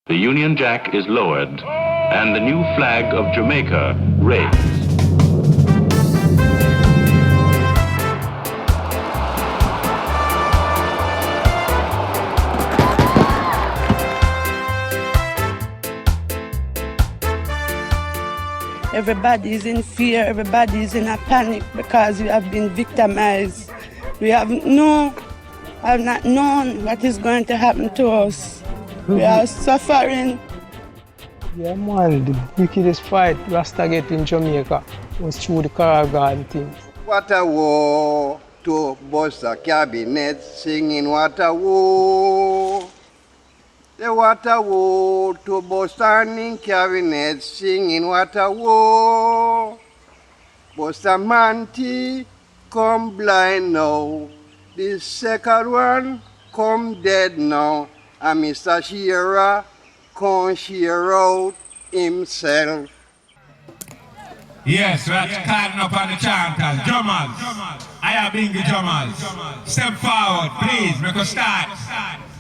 The Union Jack is lowered and the new flag of Jamaica raised. Everybody is in fear, everybody is in a panic because we have been victimized. We have not known what is going to happen to us. We are suffering. Yeah, man, the wickedest fight Rasta get in Jamaica was through the Caribbean thing. What a war to bust a cabinet singing what a war. The water war to Boston cabinet singing what a war. Boston Manti come blind now. The second one come dead now. And Mr. Shearer come shear out himself. Yes, we're calling up on the chanters, drummers. I have been the drummers. Step forward, please, make us start.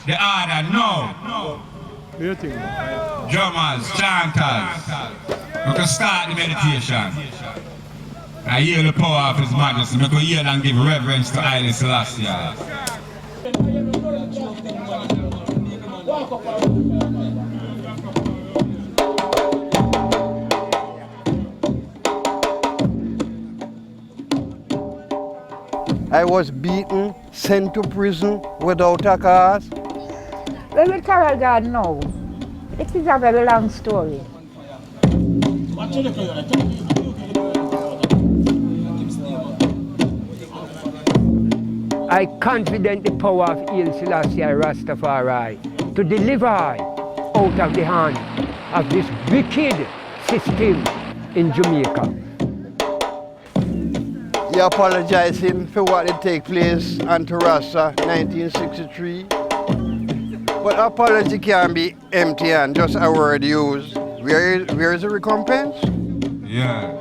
The order, no. Drummers, chanters. We can start the meditation. I hear the power of His Majesty. We can hear and give reverence to Haile Selassie. I was beaten, sent to prison without a cause. Well, with Carol God now, it is a very long story. I confident the power of Haile Selassie Rastafari to deliver I out of the hand of this wicked system in Jamaica. You're apologizing for what did take place on Rasta 1963. But apology can be empty and just a word used. Where is the recompense? Yeah.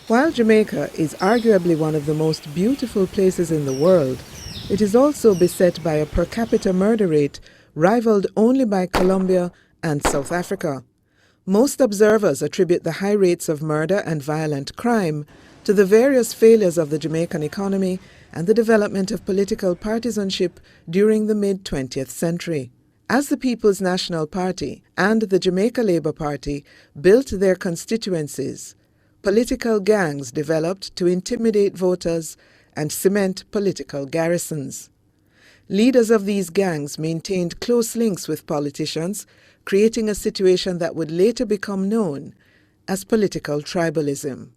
While Jamaica is arguably one of the most beautiful places in the world, it is also beset by a per capita murder rate rivaled only by Colombia and South Africa. Most observers attribute the high rates of murder and violent crime to the various failures of the Jamaican economy and the development of political partisanship during the mid-20th century. As the People's National Party and the Jamaica Labour Party built their constituencies, political gangs developed to intimidate voters and cement political garrisons. Leaders of these gangs maintained close links with politicians, creating a situation that would later become known as political tribalism.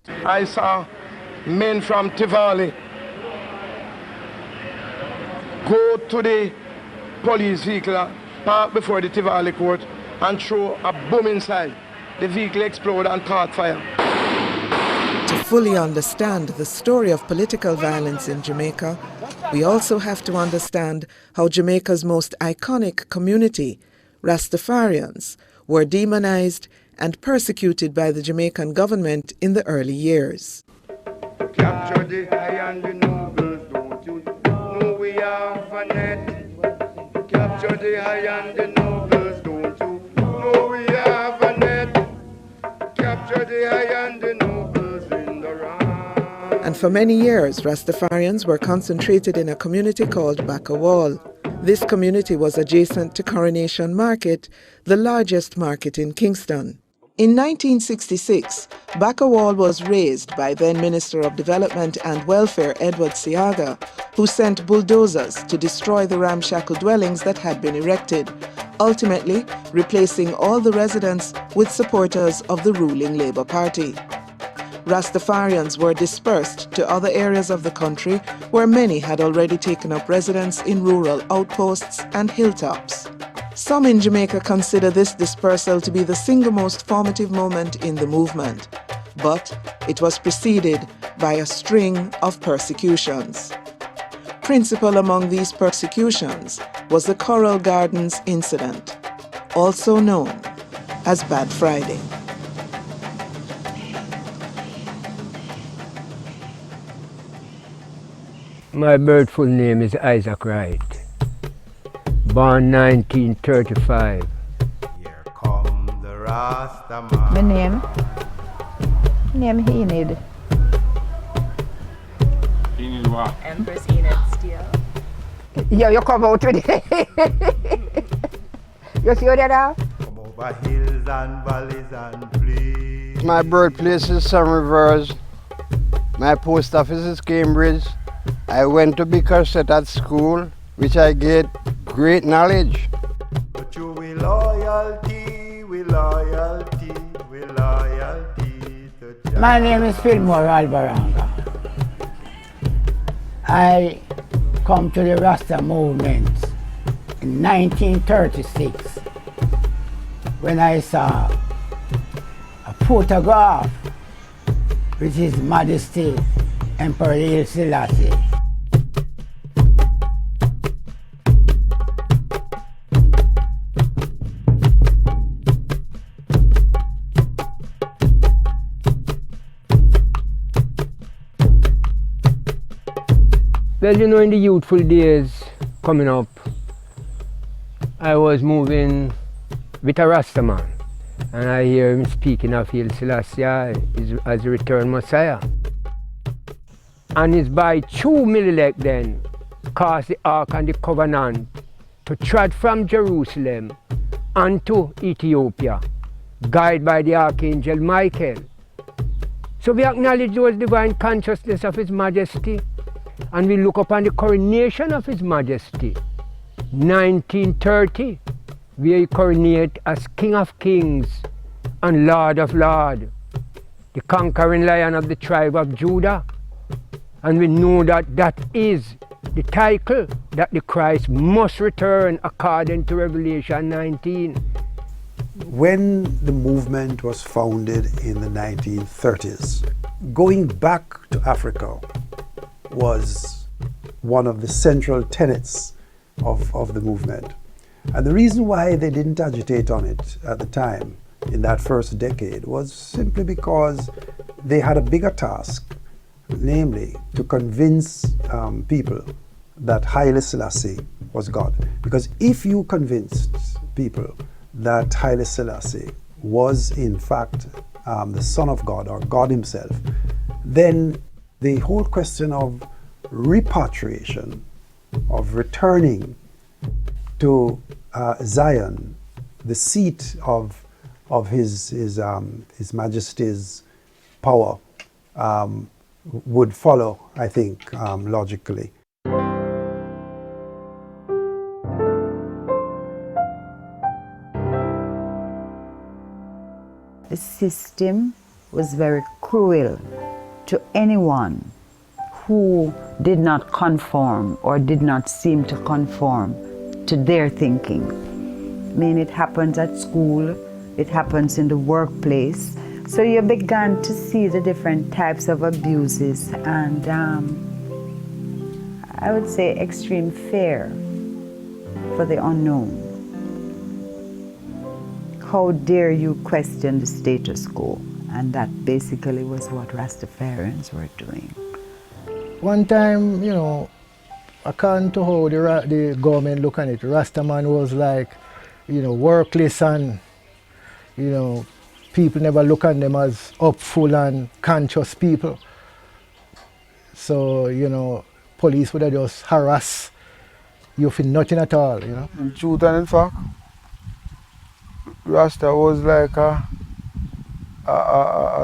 I saw men from Tivoli go to the police vehicle, park before the Tivoli court, and throw a bomb inside. The vehicle exploded and caught fire. To fully understand the story of political violence in Jamaica, we also have to understand how Jamaica's most iconic community, Rastafarians, were demonized and persecuted by the Jamaican government in the early years. Capture the high and the nobles, don't you know we are Vanet? Capture the high and the nobles, don't you know we are Vanet? Capture the high and the nobles in the round. And for many years, Rastafarians were concentrated in a community called Bakawal. This community was adjacent to Coronation Market, the largest market in Kingston. In 1966, Bakawal was razed by then Minister of Development and Welfare Edward Siaga, who sent bulldozers to destroy the ramshackle dwellings that had been erected, ultimately replacing all the residents with supporters of the ruling Labour Party. Rastafarians were dispersed to other areas of the country where many had already taken up residence in rural outposts and hilltops. Some in Jamaica consider this dispersal to be the single most formative moment in the movement. but it was preceded by a string of persecutions. Principal among these persecutions was the Coral Gardens incident, also known as Bad Friday. My birth full name is Isaac Wright, born 1935. Here come the Rastaman. My name Enid. Enid what? Empress Enid Steele. Yeah, you come out with it. You see what that are? Come over hills and valleys and plains. My birthplace is Sun Rivers. My post office is Cambridge. I went to Bickerset at school, which I get great knowledge. But you with loyalty, with loyalty, with loyalty to Jah. My name is Fillmore Albaranga. I come to the Rasta movement in 1936 when I saw a photograph with His Majesty Emperor Haile Selassie. Well, you know, in the youthful days coming up, I was moving with a Rasta man, and I hear him speaking of Haile Selassie as a returned Messiah. And it's by true Mililek then caused the Ark and the Covenant to trot from Jerusalem unto Ethiopia, guided by the Archangel Michael. So we acknowledge those divine consciousness of His Majesty, and we look upon the coronation of His Majesty, 1930, where He coronate as King of Kings and Lord of Lords, the conquering lion of the tribe of Judah. And we know that that is the title that the Christ must return according to Revelation 19. When the movement was founded in the 1930s, going back to Africa was one of the central tenets of the movement. And the reason why they didn't agitate on it at the time, in that first decade, was simply because they had a bigger task, namely to convince people that Haile Selassie was God. Because if you convinced people that Haile Selassie was in fact the Son of God or God Himself, then the whole question of repatriation, of returning to Zion, the seat of His Majesty's power, would follow, I think, logically. The system was very cruel to anyone who did not conform or did not seem to conform to their thinking. I mean, it happens at school, it happens in the workplace. So you began to see the different types of abuses and I would say extreme fear for the unknown. How dare you question the status quo? And that basically was what Rastafarians were doing. One time, you know, according to how the government look at it, Rastaman was like, you know, workless and, you know, people never look at them as upful and conscious people. So, you know, police would have just harass you for nothing at all, you know. In truth and in fact, Rasta was like a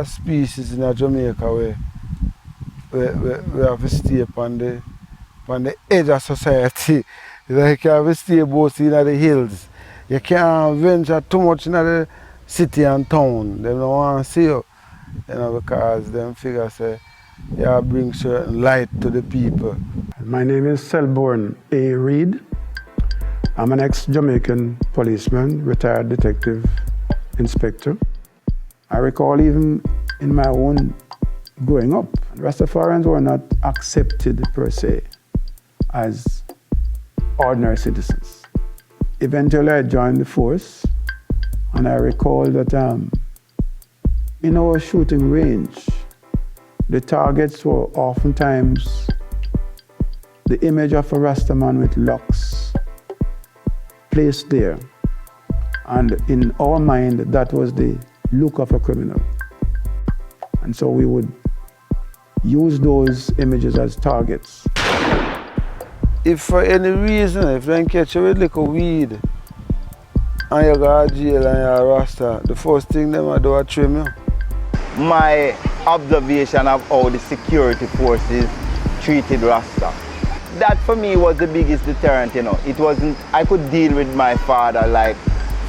species in Jamaica where we have to stay on the edge of society. Like you have to stay both in the hills. You can't venture too much in the city and town. They don't want to see you, you know, because them figure say you bring certain light to the people. My name is Selborne A. Reed. I'm an ex-Jamaican policeman, retired detective inspector. I recall even in my own growing up, Rastafarians were not accepted per se as ordinary citizens. Eventually I joined the force, and I recall that in our shooting range, the targets were oftentimes the image of a Rastaman with locks placed there. And in our mind, that was the look of a criminal. And so we would use those images as targets. If for any reason, if they catch you with little weed and you go to jail and you're a Rasta, the first thing they do is trim you. My observation of how the security forces treated Rasta, that for me was the biggest deterrent, you know. It wasn't, I could deal with my father like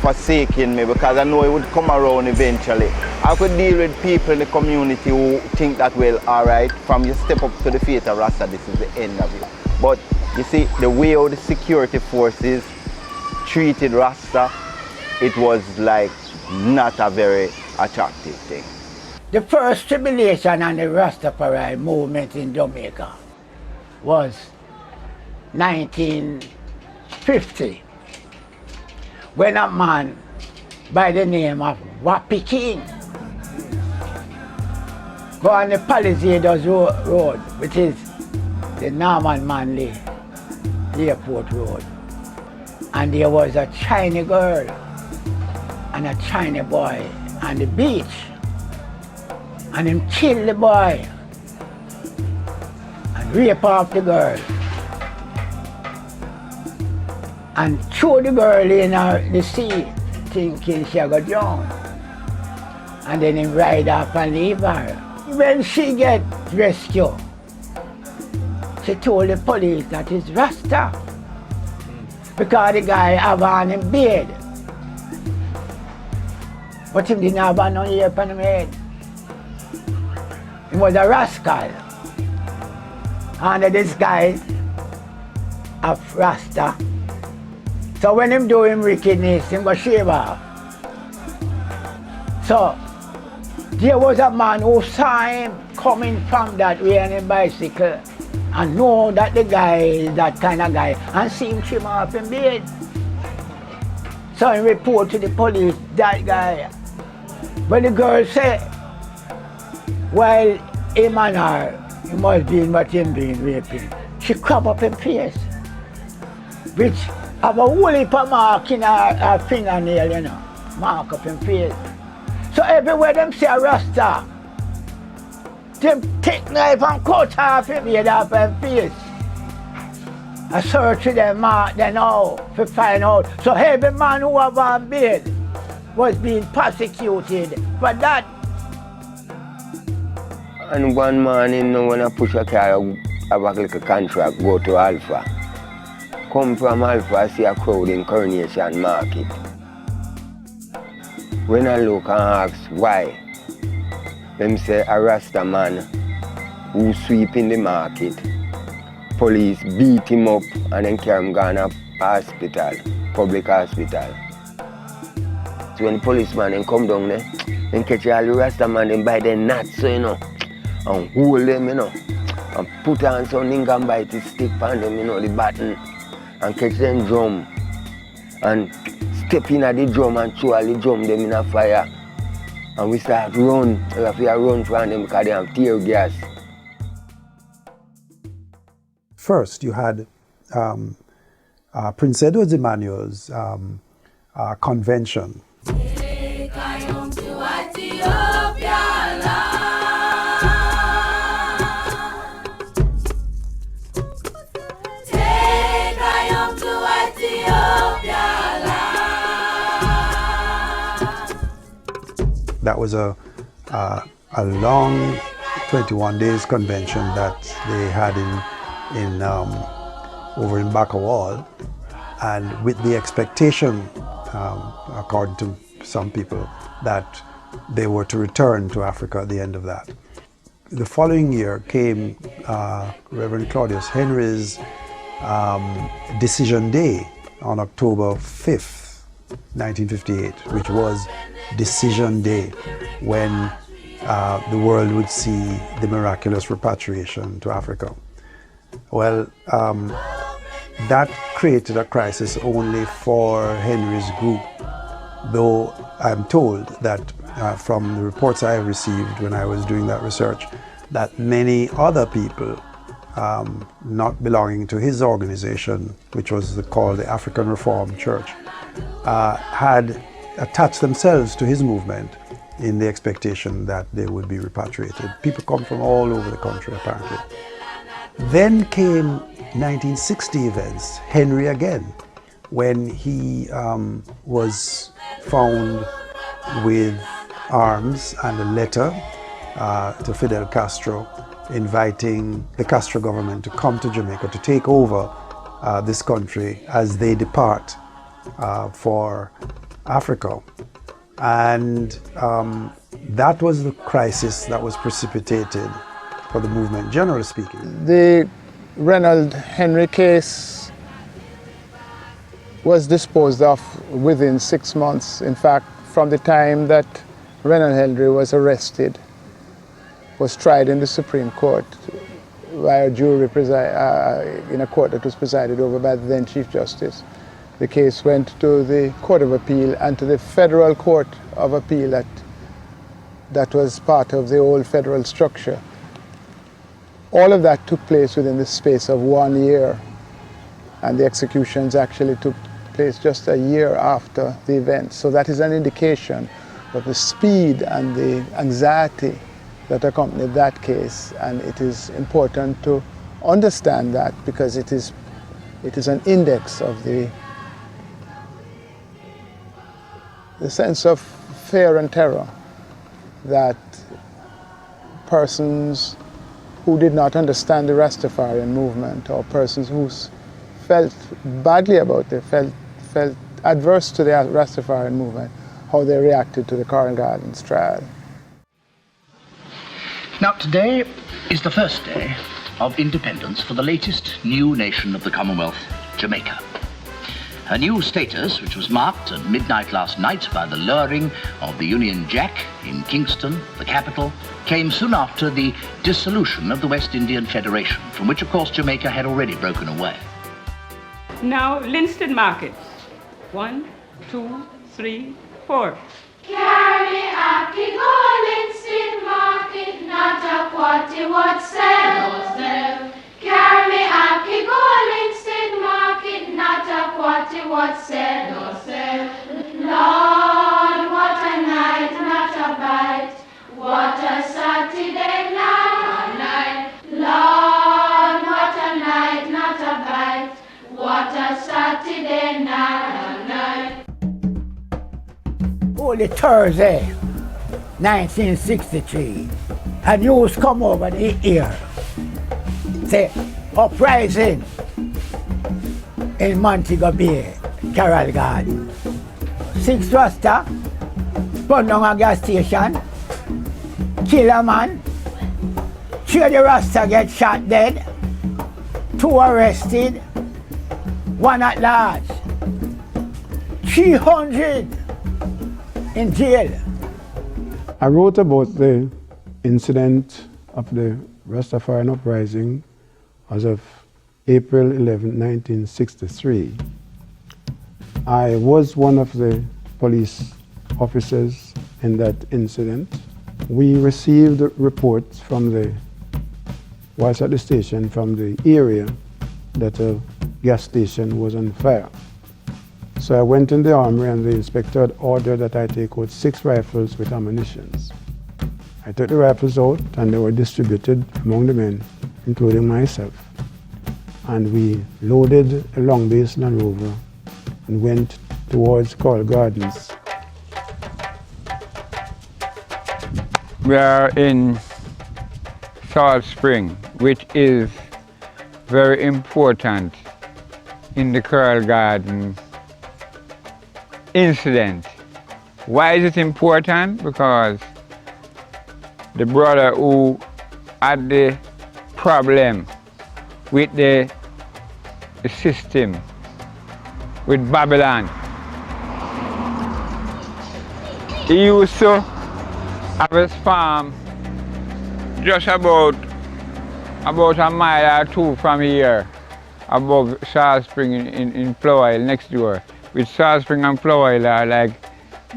forsaking me because I know he would come around eventually. I could deal with people in the community who think that, well, all right, from you step up to the fate of Rasta, this is the end of you. But you see, the way how the security forces treated Rasta, it was like not a very attractive thing. The first tribulation on the Rastafari movement in Jamaica was 1950, when a man by the name of Wappy King go on the Palisades Road, which is the Norman Manley Airport Road. And there was a Chinese girl and a Chinese boy on the beach. And him kill the boy and rape off the girl. And throw the girl in the sea, thinking she go drown. And then him ride off and leave her. When she get rescued, she told the police that it's Rasta. Because the guy have on him beard. But him didn't have on no hair upon him head. He was a rascal. Under the disguise of Rasta. So when him do him wickedness, him go shave off. So there was a man who saw him coming from that way on a bicycle and know that the guy is that kind of guy and see him trim off him beard. So he report to the police that guy. But the girl said, while him and her, he must be what him doing, raping, she crop up him face, which have a whole heap of mark in her fingernail, you know, mark up him face. So everywhere them see a Rasta, them take knife and cut off him head off him face. I search for them mark then now to find out. So every man who have a beard was being prosecuted for that. And one morning, when I push a car, I have a little contract, go to Alpha. Come from Alpha, I see a crowd in Coronation Market. When I look and ask why, them say a Rasta man who sweep in the market. Police beat him up and then carry him gone to hospital, public hospital. So when the policeman then come down there, then catch all the Rasta man then by their nuts, so you know, and hold them, you know, and put on something and bite the stick on them, you know, the baton, and catch them drum, and step in at the drum and throw all the drum them in a fire. And we start run, we have to run from them because they have tear gas. First, you had Prince Edward Emmanuel's convention. That was a long 21 days convention that they had over in Bakawal, and with the expectation, according to some people, that they were to return to Africa at the end of that. The following year came Reverend Claudius Henry's Decision Day on October 5th, 1958, which was Decision Day, when the world would see the miraculous repatriation to Africa. Well, that created a crisis only for Henry's group, though I'm told that from the reports I received when I was doing that research, that many other people not belonging to his organization, which was called the African Reformed Church, had attached themselves to his movement in the expectation that they would be repatriated. People come from all over the country, apparently. Then came 1960 events, Henry again, when he was found with arms and a letter to Fidel Castro inviting the Castro government to come to Jamaica to take over this country as they depart for Africa. And that was the crisis that was precipitated for the movement, generally speaking. The Reynold Henry case was disposed of within 6 months. In fact, from the time that Reynold Henry was arrested, was tried in the Supreme Court by a jury in a court that was presided over by the then Chief Justice. The case went to the Court of Appeal and to the Federal Court of Appeal that was part of the old federal structure. All of that took place within the space of 1 year, and the executions actually took place just a year after the event. So that is an indication of the speed and the anxiety that accompanied that case, and it is important to understand that because it is an index of the sense of fear and terror that persons who did not understand the Rastafarian movement, or persons who felt badly about it, felt adverse to the Rastafarian movement, how they reacted to the Coral Gardens trial. Now, today is the first day of independence for the latest new nation of the Commonwealth, Jamaica. Her new status, which was marked at midnight last night by the lowering of the Union Jack in Kingston, the capital, came soon after the dissolution of the West Indian Federation, from which, of course, Jamaica had already broken away. Now, Linston Markets. 1, 2, 3, 4. Carry up the gold Linston Market, not a quarter what sell. Carry up the gold Linston Market, not a quarter what sell. Lord, what a night, not a bite. What a Saturday night. Lord, what a night, not a bite. What a Saturday night. Holy Thursday, 1963, a news come over the ear. Say, uprising in Montego Bay, Coral Garden. 6 Rasta, burn down a gas station, kill a man, 3 of the Rasta get shot dead, 2 arrested, 1 at large, 300 in jail. I wrote about the incident of the Rastafarian uprising as of April 11, 1963. I was one of the police officers in that incident. We received reports from whilst at the station, from the area that a gas station was on fire. So I went in the armory and the inspector had ordered that I take out 6 rifles with ammunition. I took the rifles out and they were distributed among the men, including myself. And we loaded a long base Land Rover and went towards Coral Gardens. We are in Salt Spring, which is very important in the Coral Garden incident. Why is it important? Because the brother who had the problem with the system, with Babylon, he used to have his farm just about a mile or two from here, above Salt Spring in Plow next door. Which Salt Spring and Plow are like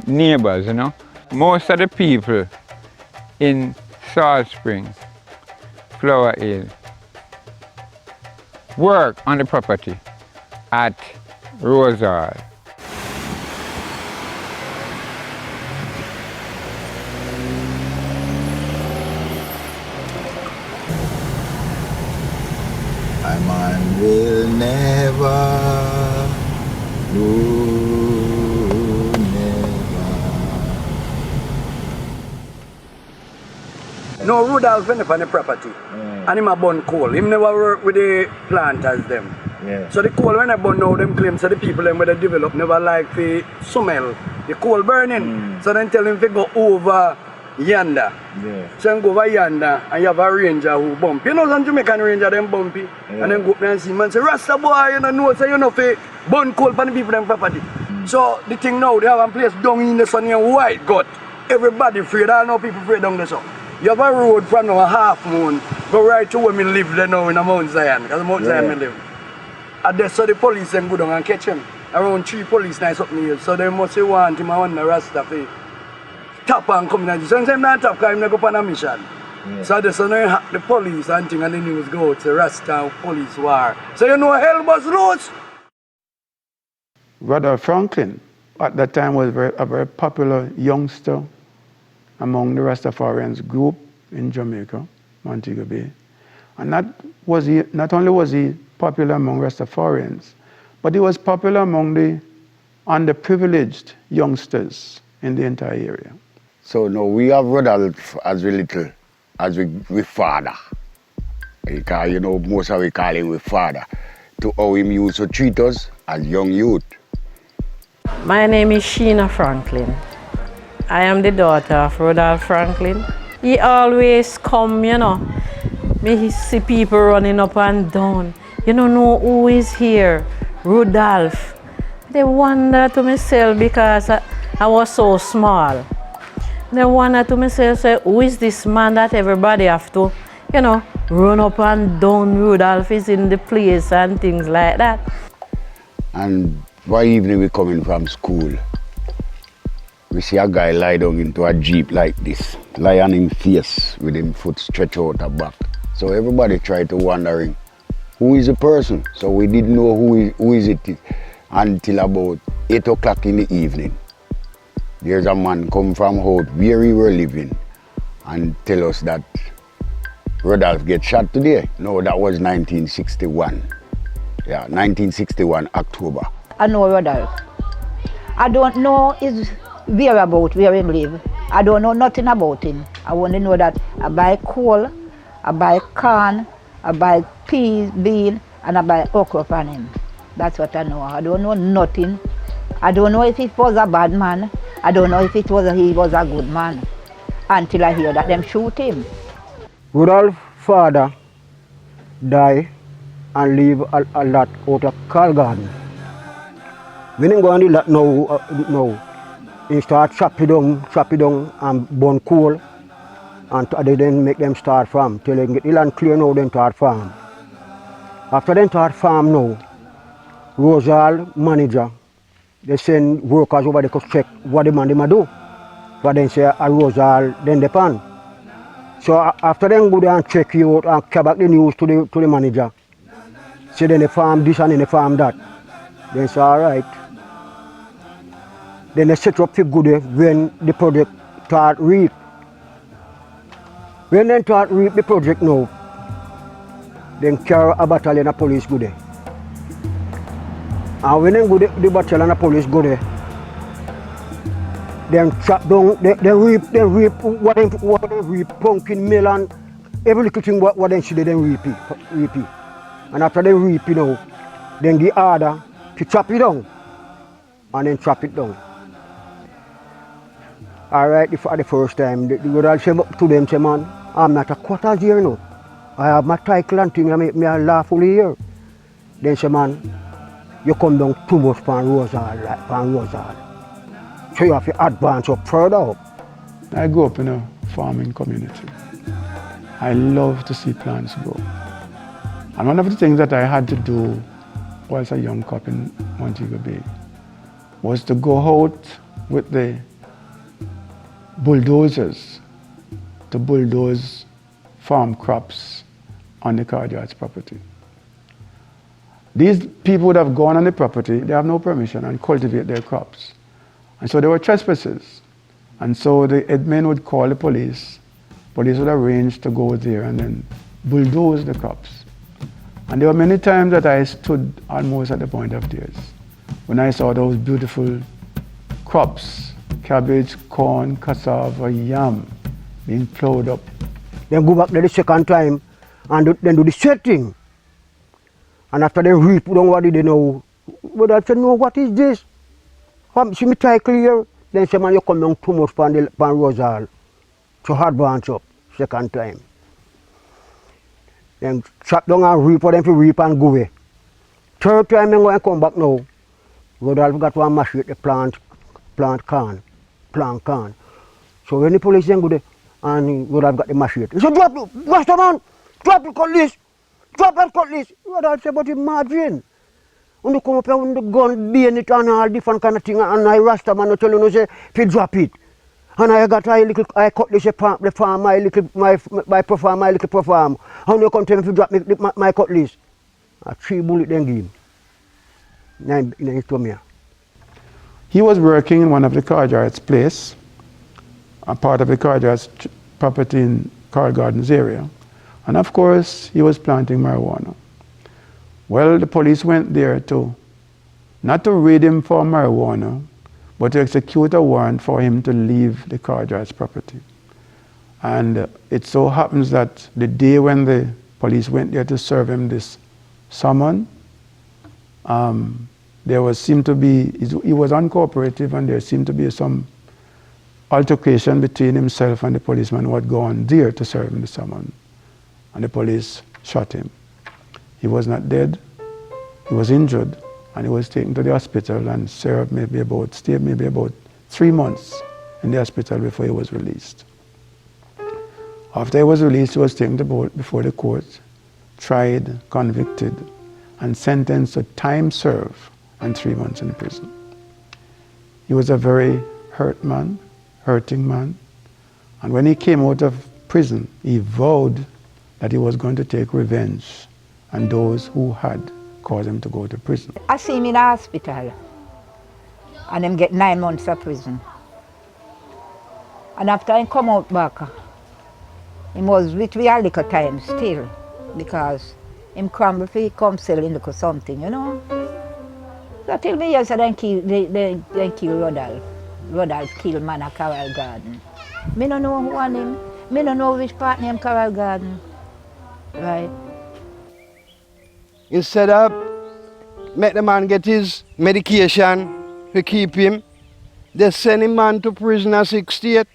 neighbors, you know. Most of the people in Salt Spring, Flower Hill, work on the property at Rosal. My man will never, no, never. No, Rudolph went up on the property. And him a burn coal. Him never work with the planters them. Yeah. So the coal when I burn now, them claim so the people them where they develop never like the smell. The coal burning. So then tell him to go over yonder. Yeah. So then go over yonder and you have a ranger who bump. You know some Jamaican ranger them bumpy. Yeah. And then go up there and see man say, Rasta boy, you know so you know fi burn coal for the people them property. So the thing now, they have a place down in the sun in White Gut. Everybody afraid, I know people afraid down there so. You have a road from now a half moon, go right to where me live there now in a Mount Zion, because Mount Zion me live. And there so the police then go down and catch him. Around 3 police nights up here. So they must say want him and want the Rastafari. Tap and come in. So I'm not tap because I'm not go on a mission. Yeah. So they so now the police and thing and the news go out to Rasta police war. So you know hell was loose. Brother Franklin at that time was a very popular youngster among the Rastafarians group in Jamaica, Montego Bay. And not only was he popular among Rastafarians, but he was popular among the underprivileged youngsters in the entire area. So now we have Rudolph as we father. Because you know, most of we call him we father. To how him used to treat us as young youth. My name is Sheena Franklin. I am the daughter of Rudolph Franklin. He always come, you know. Me see people running up and down. You don't know who is here. Rudolph. They wonder to myself because I was so small. They wonder to myself, say, who is this man that everybody have to, you know, run up and down. Rudolph is in the place and things like that. And one evening we coming from school. We see a guy lie down into a jeep like this, lie on him face with him foot stretched out the back. So everybody tried to wondering, who is the person? So we didn't know who is it until about 8 o'clock in the evening. There's a man come from out where we were living and tell us that Rudolph get shot today. No, that was 1961. Yeah, 1961, October. I know Rudolph. I don't know his whereabouts, where he live. I don't know nothing about him. I only know that I buy coal, I buy corn, I buy peas, beans, and I buy okra from him. That's what I know. I don't know nothing. I don't know if he was a bad man. I don't know if he was a good man. Until I hear that them shoot him. Rudolph's father died and leave a lot out of Carl Garden. When he go on the lot now, he start chopping down and burn coal, and they then make them start farm. Till they get the land clear now, then start farm. After they start farm now, Rosal manager, they send workers over there to check what the man they do. But then say a Rosal then depend. So after them go there and check you out and carry back the news to the manager. Say then they farm this and then they farm that. Then say alright. Then they set up for good when the project start reap. When they start reap the project now, then carry a battalion of police go there. And when they go the battalion of police go there, then chop down, they reap what they reap, pumpkin, melon, every little thing what they see, then reap it. And after they reap it now, then the order to chop it down, and then chop it down. Alright, for the first time, the girl say to them, say, man, I'm not a quarter here now. I have my title and thing, I make me a lawfully here. Then say, man, you come down too much from Rosal. So you have to advance up further up. I grew up in a farming community. I love to see plants grow. And one of the things that I had to do whilst a young cop in Montego Bay was to go out with the bulldozers to bulldoze farm crops on the Carjar's property. These people would have gone on the property, they have no permission, and cultivate their crops. And so they were trespassers. And so the headmen would call the police. Police would arrange to go there and then bulldoze the crops. And there were many times that I stood almost at the point of tears when I saw those beautiful crops, cabbage, corn, cassava, yam, being plowed up. Then go back there the second time and then do the same thing. And after they reap down what did they know? But I said, no, what is this? See me try clear. Then say, man, you come down too much pan Rosal. So hard branch up, second time. Then chop down and reap for them to reap and go away. Third time I'm going to come back now. Rodolph got one machete, the plant can. So when the police then go there, and Rodolph got the machete. He said, drop it, Rasta man, drop the cutlass, drop that cutlass. Rodolph said, but imagine. When you come up here with the gun, being it and all different kind of thing, and I Rasta man tell you, say, if you drop it. And I got I cut this the farm, my little perform. How you come tell me if you drop my cutlass? 3 bullets then give him. Then he told me. He was working in one of the Carjar's place, a part of the Carjar's property in Carl Gardens area. And of course, he was planting marijuana. Well, the police went there not to raid him for marijuana, but to execute a warrant for him to leave the Carjar's property. And it so happens that the day when the police went there to serve him this summon, seemed to be, he was uncooperative, and there seemed to be some altercation between himself and the policeman who had gone there to serve him the summon. And the police shot him. He was not dead, he was injured, and he was taken to the hospital and stayed maybe about 3 months in the hospital before he was released. After he was released, he was taken before the court, tried, convicted, and sentenced to time served and 3 months in prison. He was a very hurting man, and when he came out of prison, he vowed that he was going to take revenge on those who had caused him to go to prison. I see him in the hospital, and him get 9 months of prison. And after he come out back, he was with me a little time still, because him crumble for he come sell in something, you know. So till me yes, then kill Rodolph. Rodolph kill man at Carroll Garden. Me don't know who want him. Me don't know which part name Carroll Garden. Right. Instead of make the man get his medication to keep him, they send him man to prison at 68.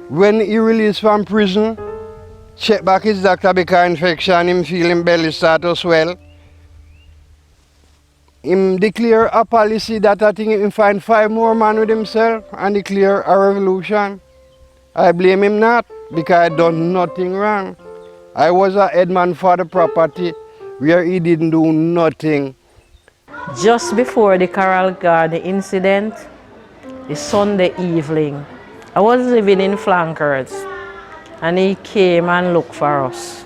When he released from prison, check back his doctor because infection, him feel him belly start to swell. Him declare a policy that I think him find 5 more men with himself and declare a revolution. I blame him not because I done nothing wrong. I was a headman for the property where he didn't do nothing. Just before the Carroll Garden incident, the Sunday evening, I was living in Flankers, and he came and looked for us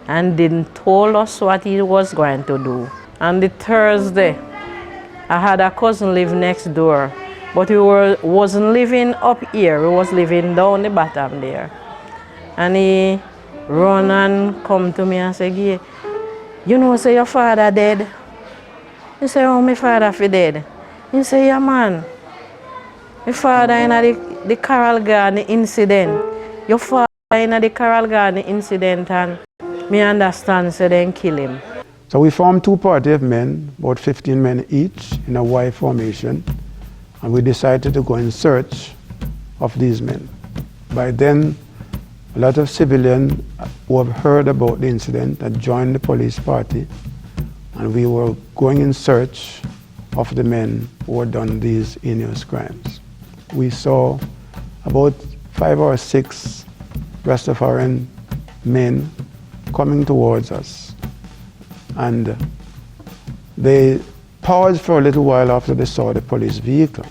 and didn't tell us what he was going to do. On the Thursday, I had a cousin live next door, but he wasn't living up here, he was living down the bottom there. And he run and come to me and say, "Gay, you know, say your father dead?" He say, "Oh, my father fi dead." He say, "Yeah, man. My father in the Carroll Garden incident. Your father in the Carroll Garden incident, and me understand, so then kill him." So we formed 2 parties of men, about 15 men each, in a Y formation, and we decided to go in search of these men. By then, a lot of civilians who have heard about the incident had joined the police party, and we were going in search of the men who had done these heinous crimes. We saw about 5 or 6 Rastafarian men coming towards us. And they paused for a little while after they saw the police vehicle.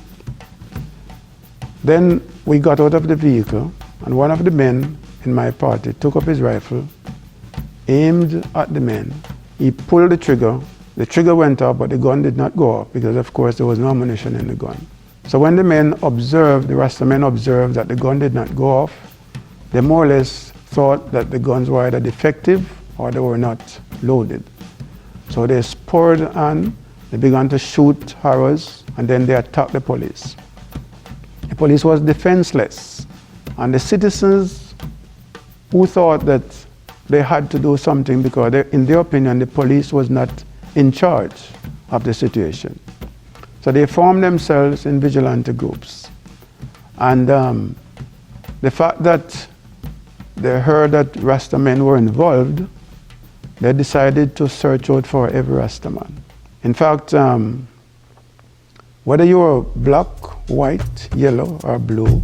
Then we got out of the vehicle, and one of the men in my party took up his rifle, aimed at the men. He pulled the trigger went off, but the gun did not go off because of course there was no ammunition in the gun. So when the Rasta men observed that the gun did not go off, they more or less thought that the guns were either defective or they were not loaded. So they spurred on, they began to shoot arrows, and then they attacked the police. The police was defenseless, and the citizens who thought that they had to do something because in their opinion the police was not in charge of the situation. So they formed themselves in vigilante groups. And the fact that they heard that Rasta men were involved, they decided to search out for every Rasta man. In fact, whether you were black, white, yellow, or blue,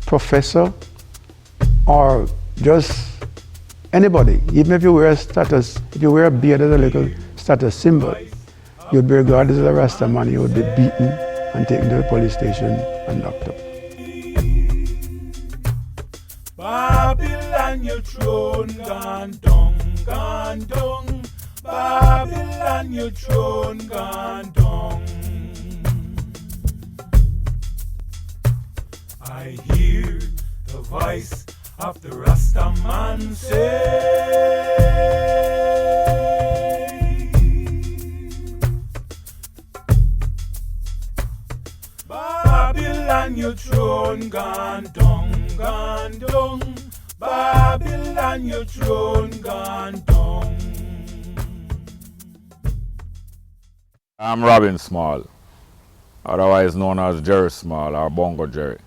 professor, or just anybody, even if you wear a beard as a little status symbol, you'd be regarded as a Rasta man, you would be beaten and taken to the police station and locked up. Babylon, your throne gone down, gone down. Babylon, your throne gone down. I hear the voice of the Rasta man say, Babylon, your throne gone down, gone down. Babylon, your throne gone down. I'm Robin Small, otherwise known as Jerry Small or Bongo Jerry.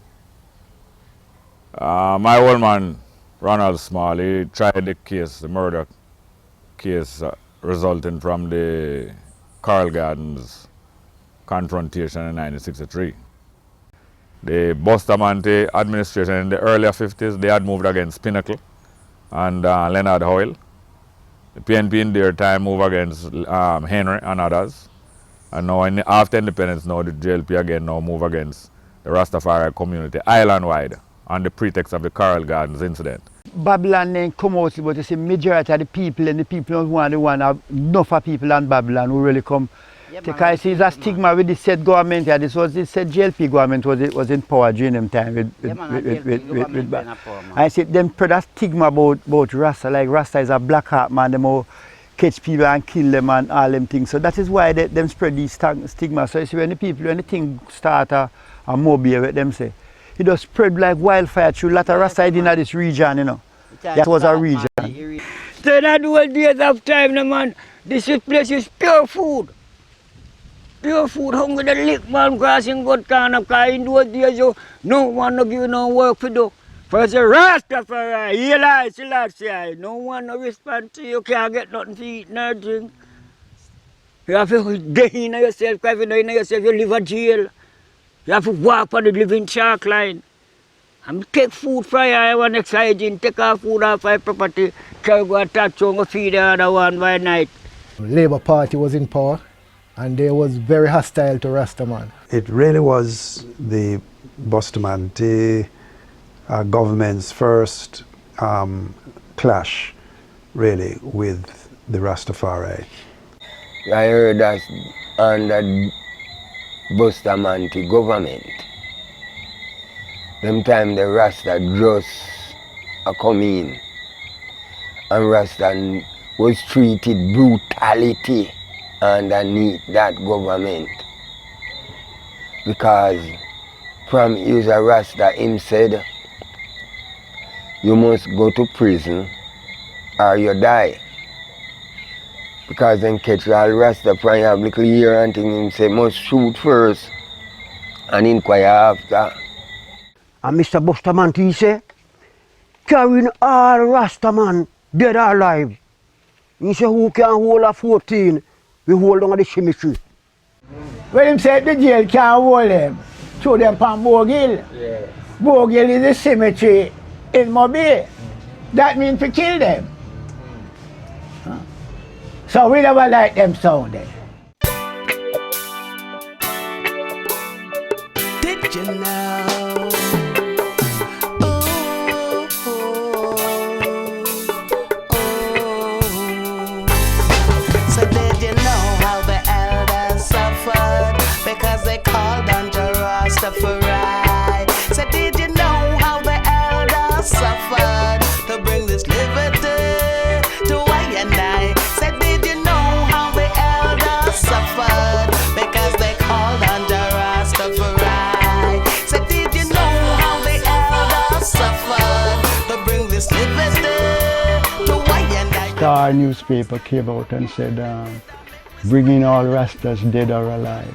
My old man, Ronald Small, he tried the murder case resulting from the Carl Gardens confrontation in 1963. The Bustamante administration in the earlier 50s, they had moved against Pinnacle and Leonard Hoyle. The PNP in their time moved against Henry and others. And now after independence, now the JLP again now move against the Rastafari community island-wide on the pretext of the Carl Gardens incident. Babylon then come out, but you see majority of the people and the people who are the one have enough of people in Babylon who really come. Because see, it's a stigma with the said government here. This was the said JLP government was in power during them time with I said them spread a stigma about Rasta, like Rasta is a black heart man, them all catch people and kill them and all them things. So that is why them spread these stigma. So you see when the thing start a mobile with them say, it just spread like wildfire through a lot of Rasta in this region, you know. That was our region. So that was days of time, no, man. This place is pure food. Pure food, hungry the lick, man, crossing good kind of car. In those days, no one no give you no work to do. For the Rastafari, Eli Selassie, no one no respond to you, can't get nothing to eat, no drink. You have to get in yourself, because if you don't in yourself, you live in jail. You have to walk on the living shark line. And take food from your one next hygiene, take our food off our property, carry go and touch on go feed the other one by night. Labour Party was in power and they was very hostile to Rastaman. It really was the Bustamante government's first clash, really, with the Rastafari. I heard that under Bustamante government, them time the Rasta just come in, and Rasta was treated brutality underneath that government. Because from his Rasta, him said, you must go to prison or you die. Because then catch all Rasta from have little ear and thing, him say must shoot first and inquire after. And Mr. Bustamante, he say, carrying all Rastaman dead or alive. He say, who can hold a 14? We hold on the cemetery. When him said the jail can't hold them, throw them on Bogill. Yeah. Bogill is the cemetery in Mobile. that means to kill them. So we never like them sound there. Did you know? So did you know how the elders suffered because they called on Rastafari? So did you know how the elders suffered to bring this liberty to I and I? So did you know how the elders suffered because they called on Rastafari? So did you know how the elders suffered to bring this liberty to I and I? Star newspaper came out and said, bringing all Rastas dead or alive.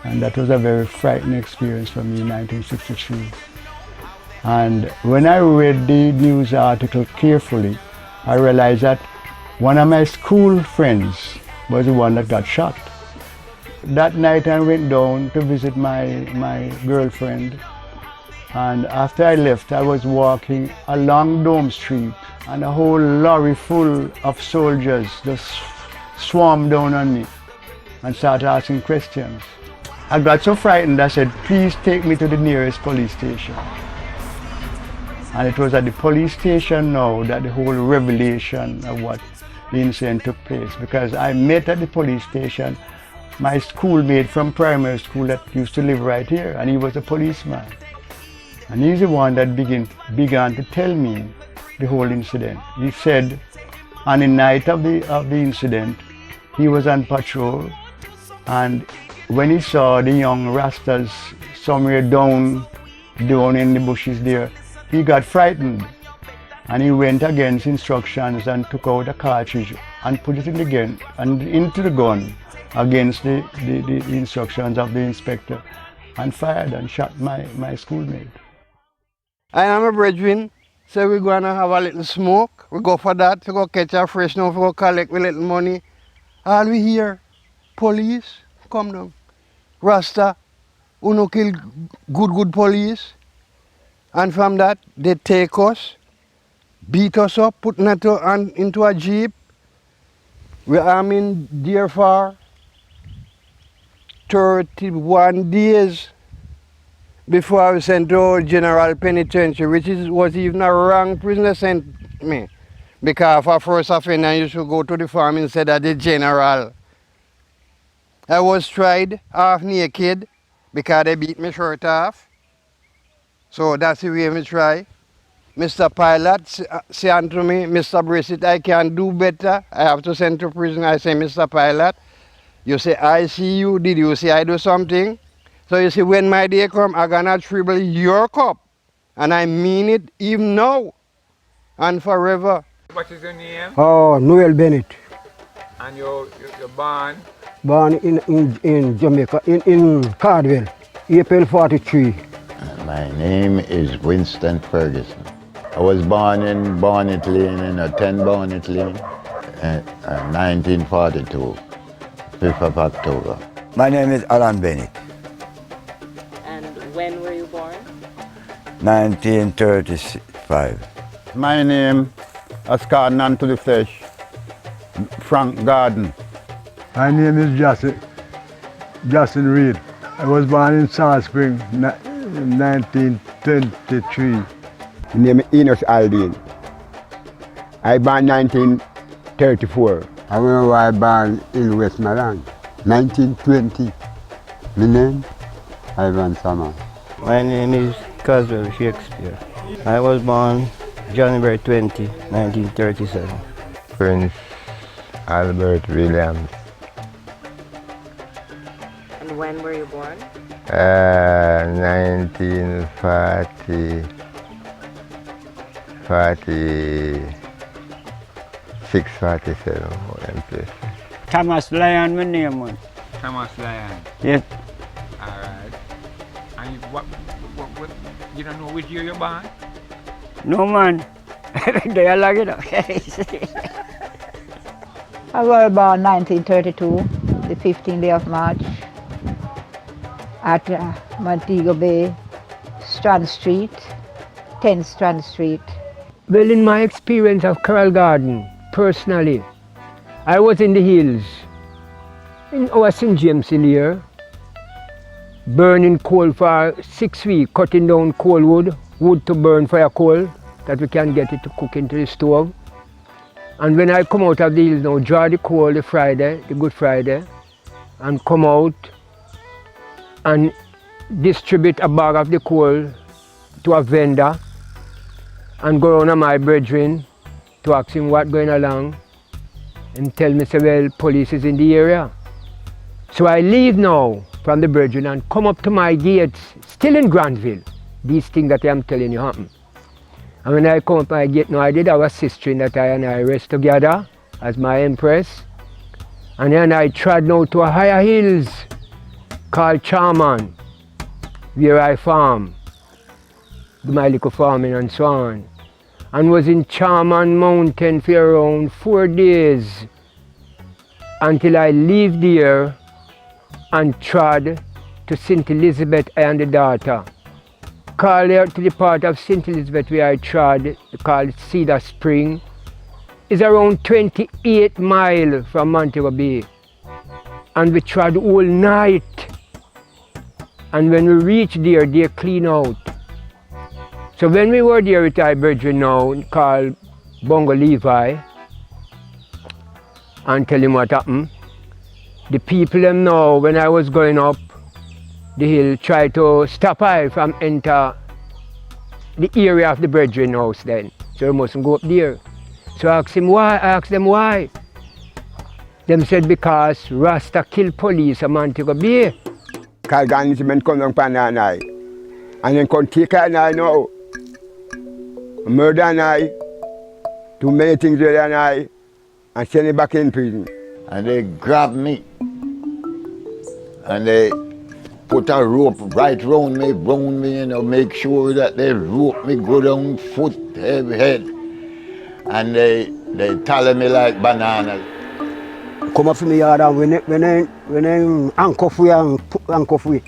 And that was a very frightening experience for me in 1963. And when I read the news article carefully, I realized that one of my school friends was the one that got shot. That night I went down to visit my girlfriend, and after I left I was walking along Dome Street and a whole lorry full of soldiers just swarmed down on me and started asking questions. I got so frightened I said, please take me to the nearest police station. And it was at the police station now that the whole revelation of what the incident took place, because I met at the police station my schoolmate from primary school that used to live right here, and he was a policeman. And he's the one that began to tell me the whole incident. He said on the night of the incident, he was on patrol, and when he saw the young Rastas somewhere down in the bushes there, he got frightened, and he went against instructions and took out a cartridge and put it in the gun and into the gun against the instructions of the inspector, and fired and shot my schoolmate. I am a brethren, so we're gonna have a little smoke. We go for that, we go catch a fresh now, we go collect with little money. All we hear, police, come down. Rasta, uno kill good police. And from that, they take us, beat us up, put us into a jeep. We are in there for 31 days before I was sent to General Penitentiary, which was even a wrong prisoner sent me. Because for first offender, I used to go to the farm instead of the general. I was tried half naked because they beat my shirt off. So that's the way I try. Mr. Pilot say unto me, Mr. Brissett, I can do better. I have to send to prison. I say, Mr. Pilot, you say, I see you. Did you say I do something? So you see, when my day come, I'm gonna dribble your cup. And I mean it even now and forever. What is your name? Oh, Noel Bennett. And you're born? Born in Jamaica, in Cardwell, April 43. My name is Winston Ferguson. I was born in Barnet Lane, in a 10 Barnet Lane, in 1942, 5th of October. My name is Alan Bennett. And when were you born? 1935. My name, as called on to the flesh, Frank Garden. My name is Justin Reed. I was born in Salt Spring in 1923. My name is Enos Aldine. I born 1934. I was born in Westmoreland, 1920. My name, Ivan Sama. My name is Caswell Shakespeare. I was born January 20, 1937. Prince Albert Williams. And when were you born? 1946, 47. Thomas Lyon, my name was. Thomas Lyon? Yes. Alright. And you don't know which year you're born? No, man. They are like it. I was born 1932, the 15th day of March, at Montego Bay, Strand Street, 10 Strand Street. Well, in my experience of Coral Garden, personally, I was in the hills, in our St. James Hill here, burning coal for 6 weeks, cutting down coal wood to burn for a coal, that we can get it to cook into the stove. And when I come out of the hills now, draw the coal the Friday, the Good Friday, and come out and distribute a bag of the coal to a vendor and go around to my brethren to ask him what's going along and tell me, say, well, police is in the area. So I leave now from the brethren and come up to my gates, still in Granville. These things that I'm telling you happen. And when I come up my gate now, I did have a sister in that I and I rest together as my empress. And then I trod now to a higher hills called Charman, where I farm, do my little farming and so on. And was in Charman Mountain for around 4 days until I leave there and trod to St. Elizabeth and the daughter. Called there to the part of St. Elizabeth where I trod, called Cedar Spring, is around 28 miles from Montego Bay. And we trod all night. And when we reached there, they clean out. So when we were there with our brethren now, called Bongo Levi, and tell him what happened, the people them now, when I was going up the hill, try to stop I from enter the area of the brethren house then. So we mustn't go up there. So I asked them why. Them said because Rasta killed police at Montego Bay. Carl Garnisman come down pan an eye. And then come take an eye now. Murder an eye. Do many things with an eye. And send it back in prison. And they grab me. And they put a rope right round me, you know, make sure that they rope me go down foot, head. And they tell me like bananas. Come up from the yard and when I handcuff we and handcuff we.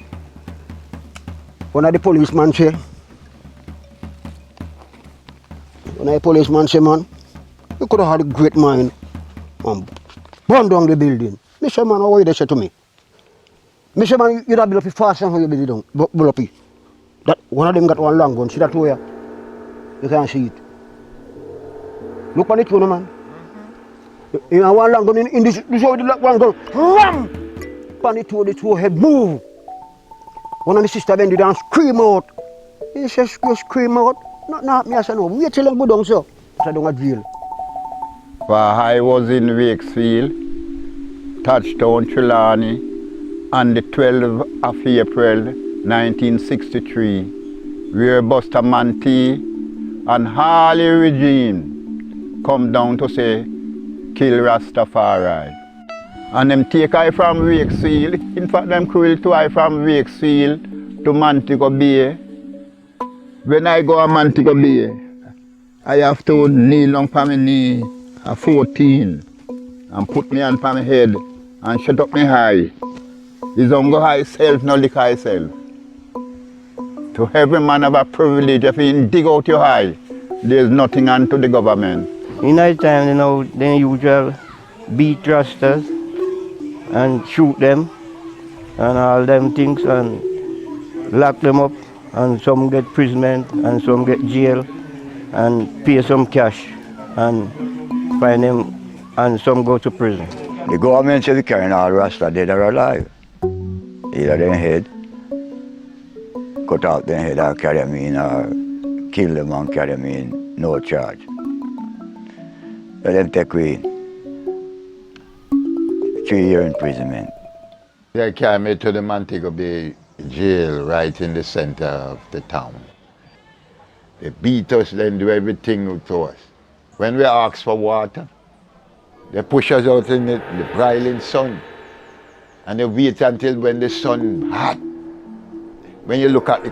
One of the policemen say, man, you could have had a great mind and burn down the building. Me say, man, how you they say to me? Me say, man, you'd have built up fast and how you build it down, build up. That one of them got one long gun, see that way? You can't see it. Look on it, you know, man. You have one long gun in this way, the one gun, ram! Pan it to the two head, move! One of the sisters bend it and scream out. He says, you scream out? Not me, I say, no, wait till them go down, sir. I don't go jail. While I was in Wakefield, touchdown Trelawney, on the 12th of April 1963, where Buster Manti and Harley regime come down to say, kill Rastafari. And them take I from Wakefield, in fact them cruel to I from Wakefield to Montego Bay. When I go to Montego Bay, I have to kneel down on my knee at 14 and put me on my head and shut up my eye. It's on go high self, no lick high self. To every man have a privilege, if you dig out your eye, there's nothing unto the government. In that time, you know, they usually beat Rastas and shoot them and all them things and lock them up, and some get imprisonment and some get jail and pay some cash and find them, and some go to prison. The government said they carrying all Rasta dead or alive. Either their head, cut out their head or carry them in, or kill them and carry them in, no charge. Let them take we in. 3 year imprisonment. They carried me to the Montego Bay jail right in the center of the town. They beat us, then do everything to us. When we ask for water, they push us out in the broiling sun. And they wait until when the sun hot. When you look at the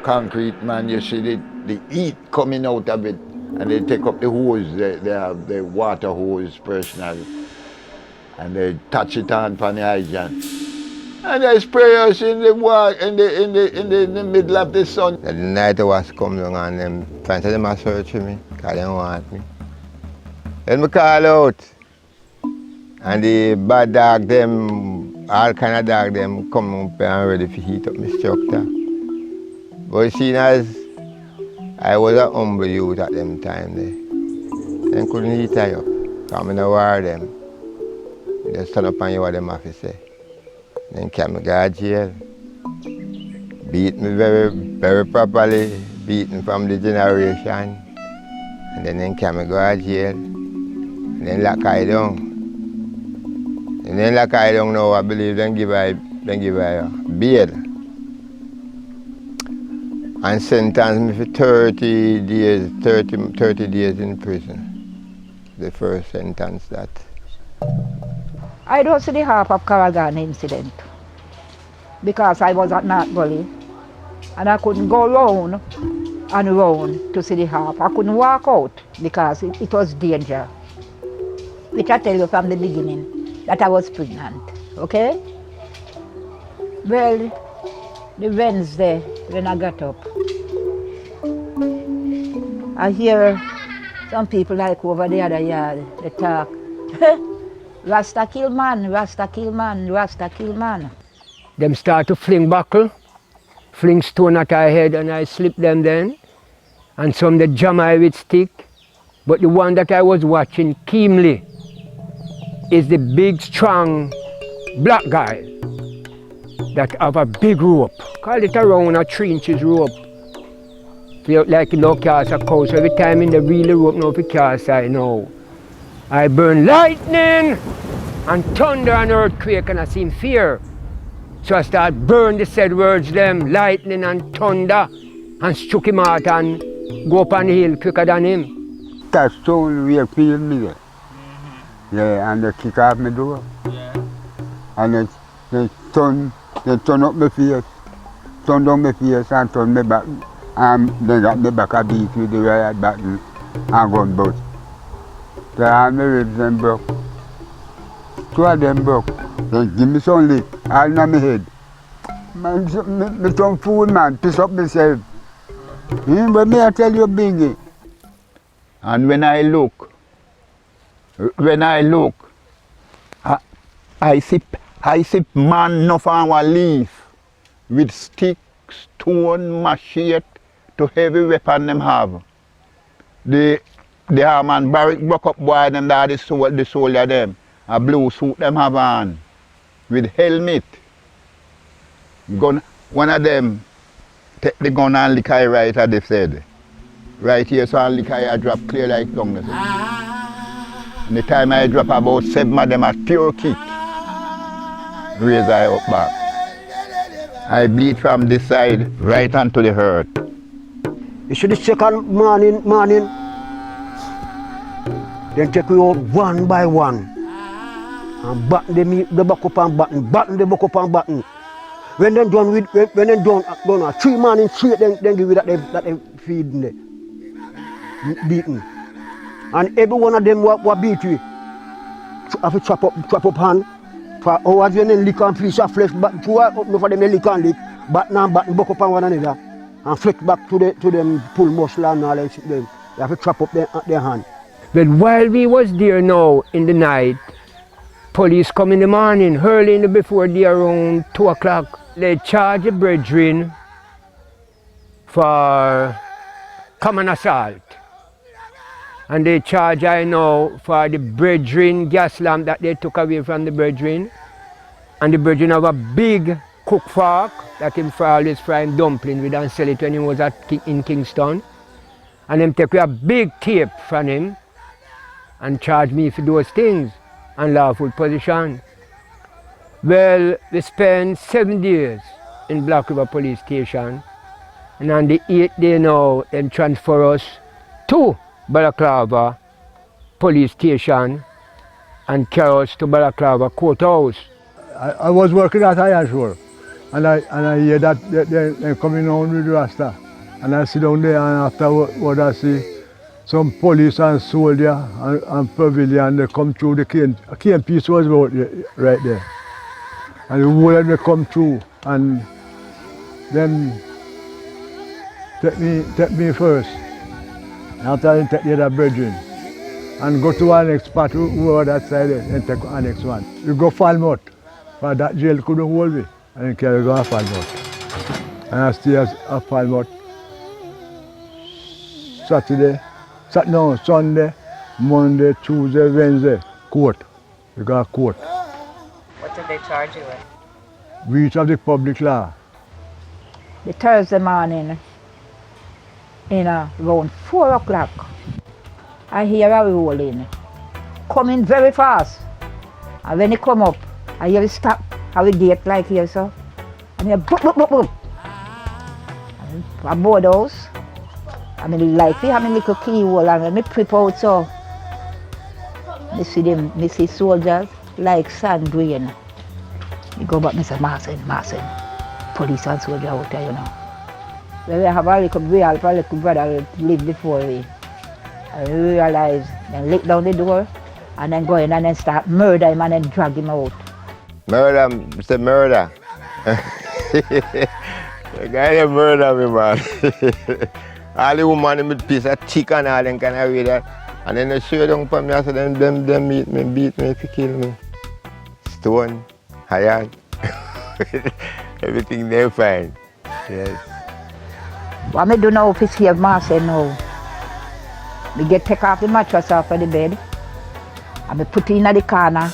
concrete, man, you see the heat coming out of it. And they take up the hose, they have the water hose personal. And they touch it on the hydrant. And they spray us in the middle of the sun. The night I was coming along and them trying to them search me. because they want me. Then I call out, and the bad dog them, all kind of dog them come up and ready to heat up my structure. But seeing as I was a humble youth at them time, they couldn't heat I up, because I don't war them. They just stand up and hear what them have to say. Then carry me to jail. Beat me very properly, beaten from the generation. And then carry me to jail. And then lock I down. And then lock I down now, I believe then give I bail. And sentence me for 30 days in prison. The first sentence that. I don't see the half of Carol Garden incident because I was at North Gully and I couldn't go round and round to see the half. I couldn't walk out because it was danger. Which I tell you from the beginning that I was pregnant, okay? Well, the Wednesday when I got up, I hear some people like over the other yard, they talk, Rasta kill man, Rasta kill man, Rasta kill man. Them start to fling buckle, fling stone at our head, and I slip them then. And some they jam I with stick. But the one that I was watching keenly is the big, strong black guy that have a big rope. Call it around a 3 inches rope. Feel like you know cast a cow. So every time in the reel rope now for cast I know. I burn lightning and thunder and earthquake and I seem fear. So I start burn the said words them, lightning and thunder, and struck him out and go up on the hill quicker than him. That stone we feel me there. Yeah, and they kick off my door. Yeah. And they turn up my face, turn down my face and turn me back. And they got me back a beat with the riot button and gun butt. They had my ribs and broke. 2 of them broke. They give me some lick, all in my head. Man, me some fool man, piss up myself. But me I tell you bingy. And when I look, I see man no from our leaf with stick, stone, machete to heavy weapon them have. The arm and barrack broke up boy them that the soldier them. A blue suit them have on with helmet. Gun, one of them take the gun and lick I right as they said. Right here so I lick I drop clear like down there. And the time I drop about 7 of them at pure kick. Raise I up back. I bleed from this side right onto the hurt. You see the second morning, then take you out one by one. And button the back up and button the back up and button. When they done with, when they done 3 morning straight, then give you that they feeding there, beating. And every one of them what beat you, have to chop up hand. For hours when they lick and piece of flesh, but 2 hours for them they lick and lick, button and button back up on one another, and flick back to them pull muscle and all that. Them. You have to chop up their hand. But while we was there now in the night, police come in the morning, early in the before day around 2 o'clock. They charge the brethren for common assault. And they charge I know for the brethren gas lamp that they took away from the brethren. And the brethren have a big cook fork that him for always frying dumpling with and sell it when he was in Kingston. And them take a big tape from him and charge me for those things. Unlawful position. Well, we spent 7 days in Black River Police Station, and on the 8th day now, them transfer us to Balaclava Police Station and carry us to Balaclava Courthouse. I was working at Ironsville, and I hear that they're coming on with Rasta, and I sit down there, and after what I see, some police and soldier and pavilion, they come through the cane piece was right there. And the whole of them come through and then take me first After they take the other brethren and go to our next spot, over that side and take our next one. We go Falmouth, for that jail couldn't hold me. And then carry go to Falmouth. And I stay at Falmouth Sunday, Monday, Tuesday, Wednesday, court. We got court. What did they charge you with? Breach of the public law. The Thursday morning, around 4 o'clock, I hear a rolling, coming very fast. And when it come up, I hear it stop, how it gate like here, so. And hear boop, boop, boop, boop. And I board house. I mean, like, we have a little keyhole, and when I prep out, so, I see soldiers like sand grain. I go back and say, Marcin, police and soldier out there, you know. When we have a little real for a little brother live before we. I realize, then lick down the door, and then go in and then start murder him and then drag him out. Murder, Mr. Murder. The guy that murder me, man. All the woman with piece of chicken and all them kind of way that. And then they show down for me, I said, them beat me to kill me. Stone, iron, everything they find. Yes. What I do now is save Marcin now. I take off the mattress off of the bed, and I put it in the corner,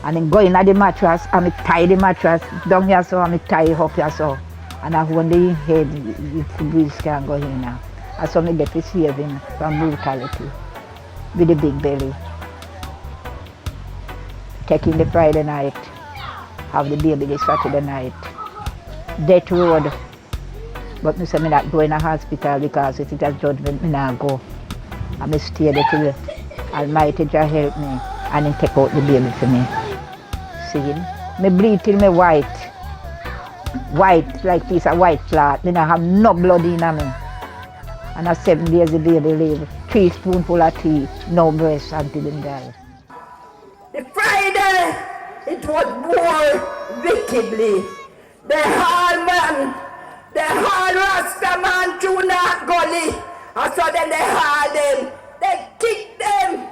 and then go in the mattress, and I tie the mattress down here so, and I tie it up here so. And I hold the head, the breeze can go in now. And so I get to save him from brutality with the big belly. Taking the Friday night, have the baby the Saturday night. Death road. But I say I'm not going to hospital because if it has judgment, I not go. I stay there till the Almighty just help me and then take out the baby for me. See? I bleed till me white. White, like piece of white cloth. I don't have no blood in me. And at 7 days the baby live. 3 spoonful of tea, no breast until him die. The Friday, it was more wickedly. The hard man, the hard Rasta man through that gully. And so then they hard them, they kick them,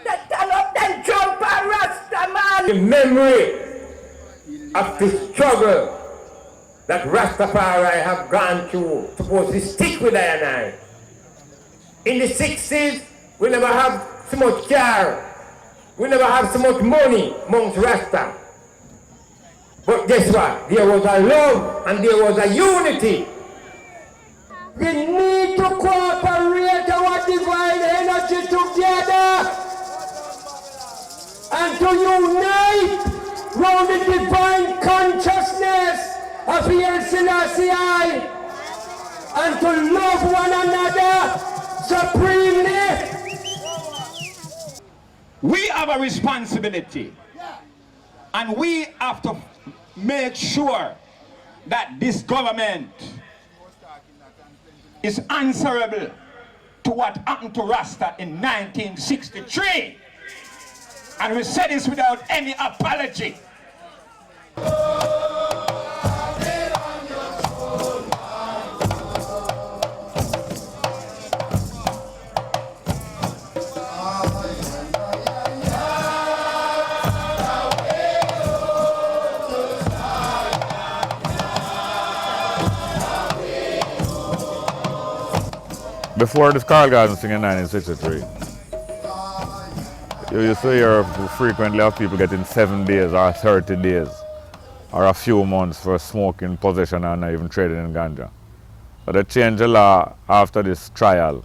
they turn up them jump and Rasta man. The memory of the struggle that Rastafari have gone through, supposed to stick with I and I. In the 60s, we never have so much car, we never have so much money amongst Rasta. But guess what? There was a love and there was a unity. We need to cooperate our divine energy together and to unite round the divine consciousness of El Selassie and to love one another supremely. We have a responsibility, and we have to make sure that this government is answerable to what happened to Rasta in 1963. And we say this without any apology. Before this Carl Garden thing in 1963, you used to hear frequently of people getting 7 days or 30 days or a few months for smoking, possession and even trading in ganja. But they changed the law after this trial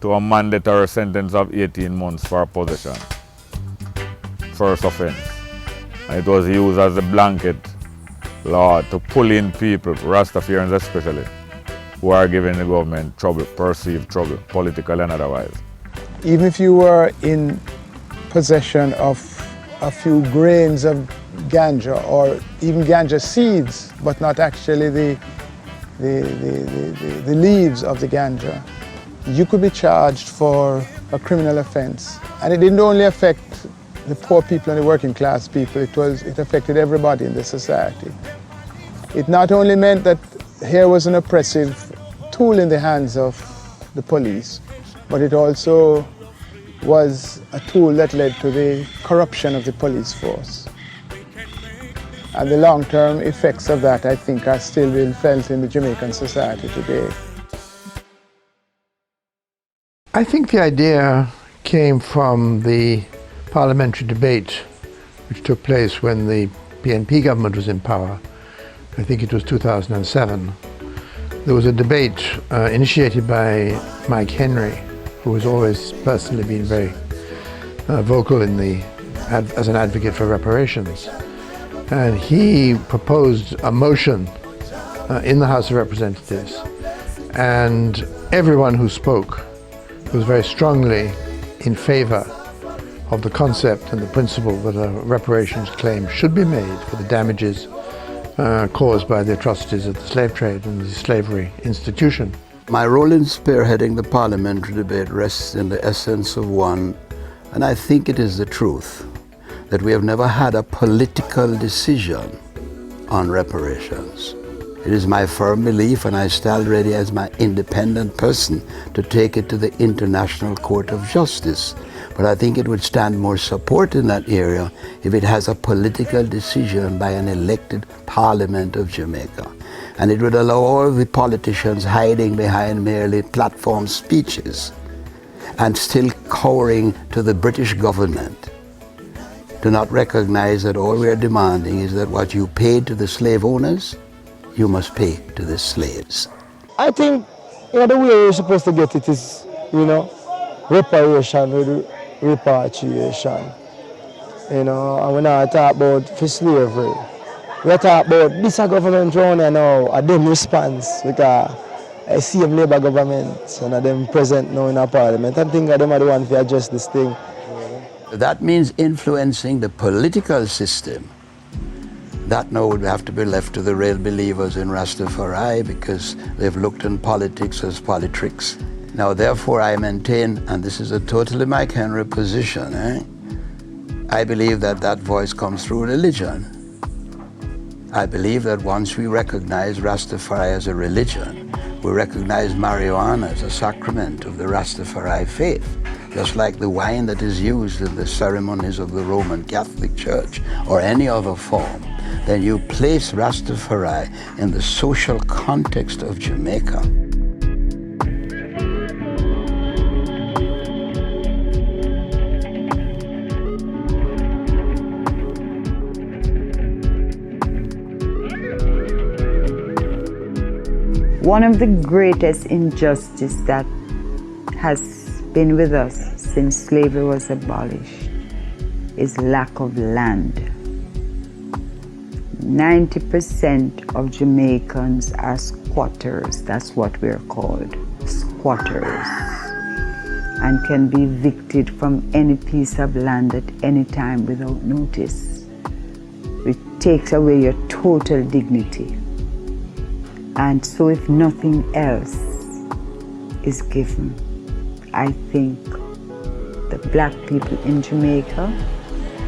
to a mandatory sentence of 18 months for possession, first offense. And it was used as a blanket law to pull in people, Rastafarians especially, who are giving the government trouble, perceived trouble, political and otherwise. Even if you were in possession of a few grains of ganja or even ganja seeds, but not actually the leaves of the ganja, you could be charged for a criminal offense. And it didn't only affect the poor people and the working class people, it affected everybody in the society. It not only meant that here was an oppressive tool in the hands of the police, but it also was a tool that led to the corruption of the police force. And the long-term effects of that, I think, are still being felt in the Jamaican society today. I think the idea came from the parliamentary debate which took place when the PNP government was in power. I think it was 2007. There was a debate initiated by Mike Henry, who has always personally been very vocal in as an advocate for reparations. And he proposed a motion in the House of Representatives, and everyone who spoke was very strongly in favor of the concept and the principle that a reparations claim should be made for the damages caused by the atrocities of the slave trade and the slavery institution. My role in spearheading the parliamentary debate rests in the essence of one, and I think it is the truth, that we have never had a political decision on reparations. It is my firm belief, and I stand ready as my independent person to take it to the International Court of Justice. But I think it would stand more support in that area if it has a political decision by an elected Parliament of Jamaica. And it would allow all the politicians hiding behind merely platform speeches and still cowering to the British government to not recognize that all we are demanding is that what you paid to the slave owners, you must pay to the slaves. I think the way you're supposed to get it is, reparation with repatriation. And when I talk about for slavery, we talk about this government around here now, a them response, because I see them Labour government and them present now in our parliament. I think them are the ones to address this thing. That means influencing the political system. That now would have to be left to the real believers in Rastafari, because they've looked on politics as politricks. Now therefore I maintain, and this is a totally Mike Henry position, I believe that that voice comes through religion. I believe that once we recognize Rastafari as a religion, we recognize marijuana as a sacrament of the Rastafari faith. Just like the wine that is used in the ceremonies of the Roman Catholic Church or any other form, then you place Rastafari in the social context of Jamaica. One of the greatest injustice that has been with us since slavery was abolished is lack of land. 90% of Jamaicans are squatters. That's what we're called, squatters, and can be evicted from any piece of land at any time without notice. It takes away your total dignity. And so if nothing else is given, I think the black people in Jamaica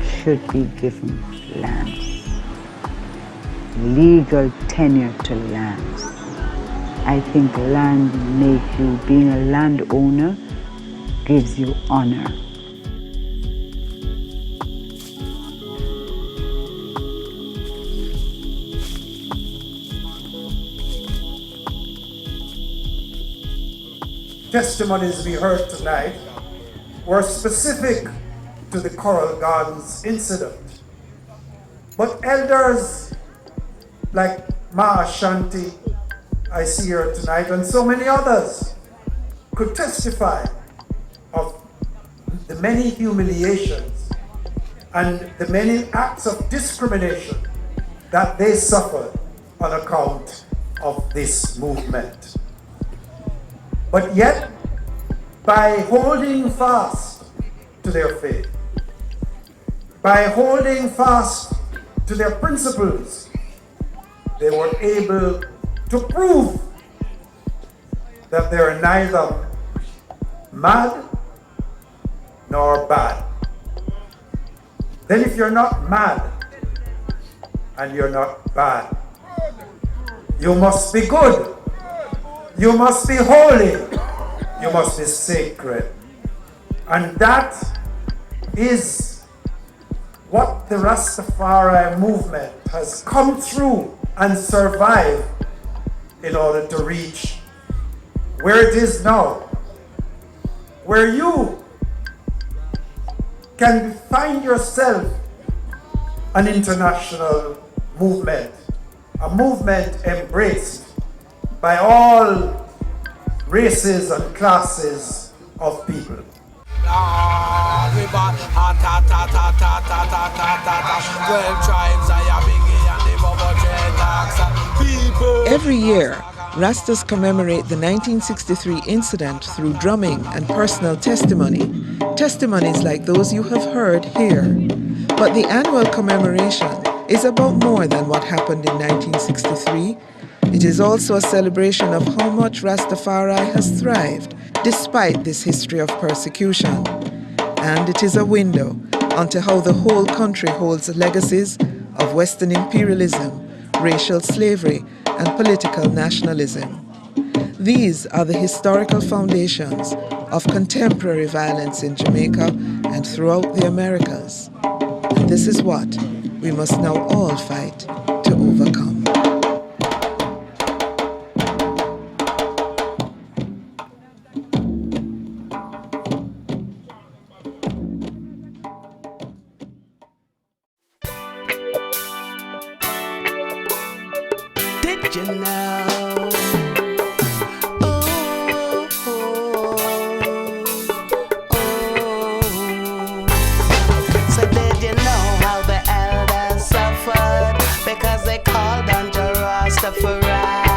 should be given lands. Legal tenure to lands. I think land being a landowner gives you honor. Testimonies we heard tonight were specific to the Coral Gardens incident. But elders like Ma Ashanti, I see here tonight, and so many others could testify of the many humiliations and the many acts of discrimination that they suffered on account of this movement. But yet, by holding fast to their faith, by holding fast to their principles, they were able to prove that they are neither mad nor bad. Then if you're not mad and you're not bad, you must be good. You must be holy. you must be sacred. And that is what the Rastafari movement has come through and survived in order to reach where it is now, where you can find yourself an international movement, a movement embraced by all races and classes of people. Every year, Rastas commemorate the 1963 incident through drumming and personal testimony, testimonies like those you have heard here. But the annual commemoration is about more than what happened in 1963. It is also a celebration of how much Rastafari has thrived despite this history of persecution. And it is a window onto how the whole country holds legacies of Western imperialism, racial slavery, and political nationalism. These are the historical foundations of contemporary violence in Jamaica and throughout the Americas. And this is what we must now all fight to overcome. Did you know? So did you know how the elders suffered because they called on Rastafari?